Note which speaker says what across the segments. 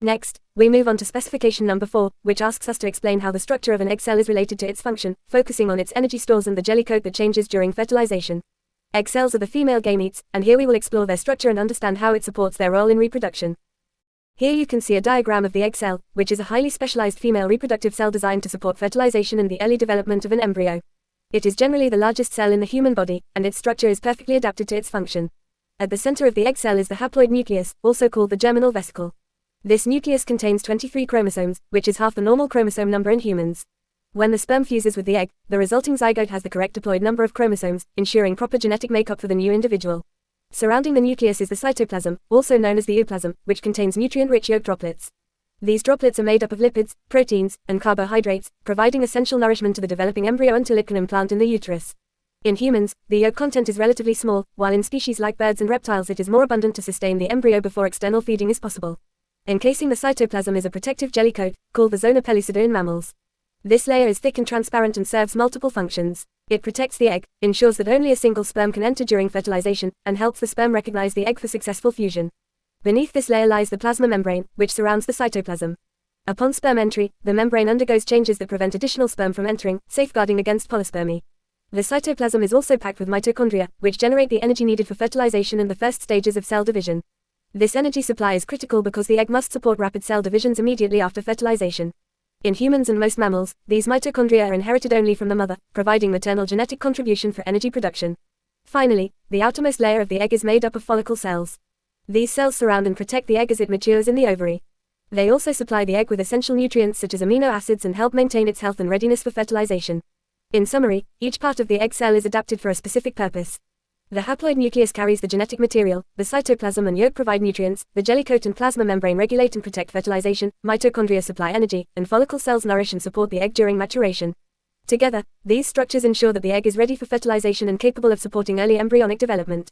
Speaker 1: Next, we move on to specification number 4, which asks us to explain how the structure of an egg cell is related to its function, focusing on its energy stores and the jelly coat that changes during fertilization. Egg cells are the female gametes, and here we will explore their structure and understand how it supports their role in reproduction. Here you can see a diagram of the egg cell, which is a highly specialized female reproductive cell designed to support fertilization and the early development of an embryo. It is generally the largest cell in the human body, and its structure is perfectly adapted to its function. At the center of the egg cell is the haploid nucleus, also called the germinal vesicle. This nucleus contains 23 chromosomes, which is half the normal chromosome number in humans. When the sperm fuses with the egg, the resulting zygote has the correct diploid number of chromosomes, ensuring proper genetic makeup for the new individual. Surrounding the nucleus is the cytoplasm, also known as the euplasm, which contains nutrient-rich yolk droplets. These droplets are made up of lipids, proteins, and carbohydrates, providing essential nourishment to the developing embryo until it can implant in the uterus. In humans, the yolk content is relatively small, while in species like birds and reptiles it is more abundant to sustain the embryo before external feeding is possible. Encasing the cytoplasm is a protective jelly coat, called the zona pellucida in mammals. This layer is thick and transparent and serves multiple functions. It protects the egg, ensures that only a single sperm can enter during fertilization, and helps the sperm recognize the egg for successful fusion. Beneath this layer lies the plasma membrane, which surrounds the cytoplasm. Upon sperm entry, the membrane undergoes changes that prevent additional sperm from entering, safeguarding against polyspermy. The cytoplasm is also packed with mitochondria, which generate the energy needed for fertilization and the first stages of cell division. This energy supply is critical because the egg must support rapid cell divisions immediately after fertilization. In humans and most mammals, these mitochondria are inherited only from the mother, providing maternal genetic contribution for energy production. Finally, the outermost layer of the egg is made up of follicle cells. These cells surround and protect the egg as it matures in the ovary. They also supply the egg with essential nutrients such as amino acids and help maintain its health and readiness for fertilization. In summary, each part of the egg cell is adapted for a specific purpose. The haploid nucleus carries the genetic material, the cytoplasm and yolk provide nutrients, the jelly coat and plasma membrane regulate and protect fertilization, mitochondria supply energy, and follicle cells nourish and support the egg during maturation. Together, these structures ensure that the egg is ready for fertilization and capable of supporting early embryonic development.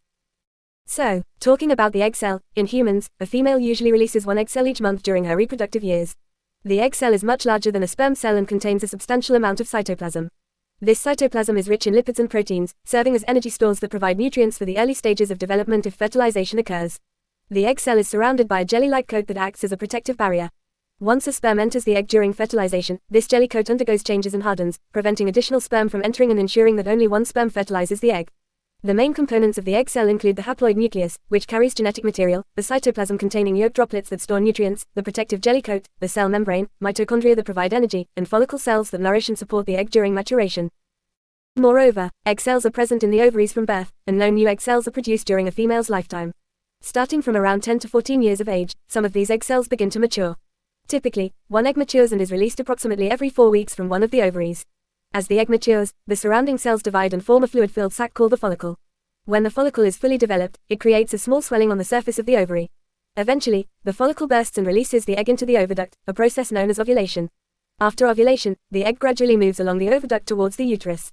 Speaker 1: So, talking about the egg cell, in humans, a female usually releases one egg cell each month during her reproductive years. The egg cell is much larger than a sperm cell and contains a substantial amount of cytoplasm. This cytoplasm is rich in lipids and proteins, serving as energy stores that provide nutrients for the early stages of development if fertilization occurs. The egg cell is surrounded by a jelly-like coat that acts as a protective barrier. Once a sperm enters the egg during fertilization, this jelly coat undergoes changes and hardens, preventing additional sperm from entering and ensuring that only one sperm fertilizes the egg. The main components of the egg cell include the haploid nucleus, which carries genetic material, the cytoplasm containing yolk droplets that store nutrients, the protective jelly coat, the cell membrane, mitochondria that provide energy, and follicle cells that nourish and support the egg during maturation. Moreover, egg cells are present in the ovaries from birth, and no new egg cells are produced during a female's lifetime. Starting from around 10 to 14 years of age, some of these egg cells begin to mature. Typically, one egg matures and is released approximately every 4 weeks from one of the ovaries. As the egg matures, the surrounding cells divide and form a fluid-filled sac called the follicle. When the follicle is fully developed, it creates a small swelling on the surface of the ovary. Eventually, the follicle bursts and releases the egg into the oviduct, a process known as ovulation. After ovulation, the egg gradually moves along the oviduct towards the uterus.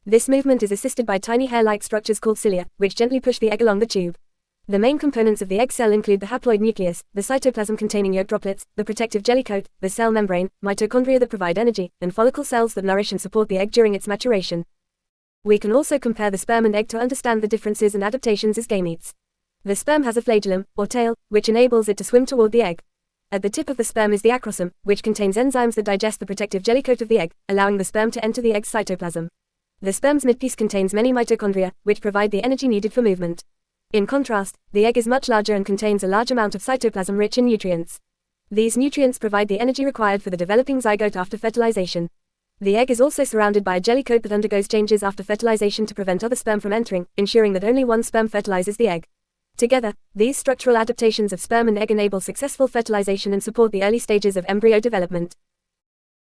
Speaker 1: This movement is assisted by tiny hair-like structures called cilia, which gently push the egg along the tube. The main components of the egg cell include the haploid nucleus, the cytoplasm containing yolk droplets, the protective jelly coat, the cell membrane, mitochondria that provide energy, and follicle cells that nourish and support the egg during its maturation. We can also compare the sperm and egg to understand the differences and adaptations as gametes. The sperm has a flagellum, or tail, which enables it to swim toward the egg. At the tip of the sperm is the acrosome, which contains enzymes that digest the protective jelly coat of the egg, allowing the sperm to enter the egg's cytoplasm. The sperm's midpiece contains many mitochondria, which provide the energy needed for movement. In contrast, the egg is much larger and contains a large amount of cytoplasm rich in nutrients. These nutrients provide the energy required for the developing zygote after fertilization. The egg is also surrounded by a jelly coat that undergoes changes after fertilization to prevent other sperm from entering, ensuring that only one sperm fertilizes the egg. Together, these structural adaptations of sperm and egg enable successful fertilization and support the early stages of embryo development.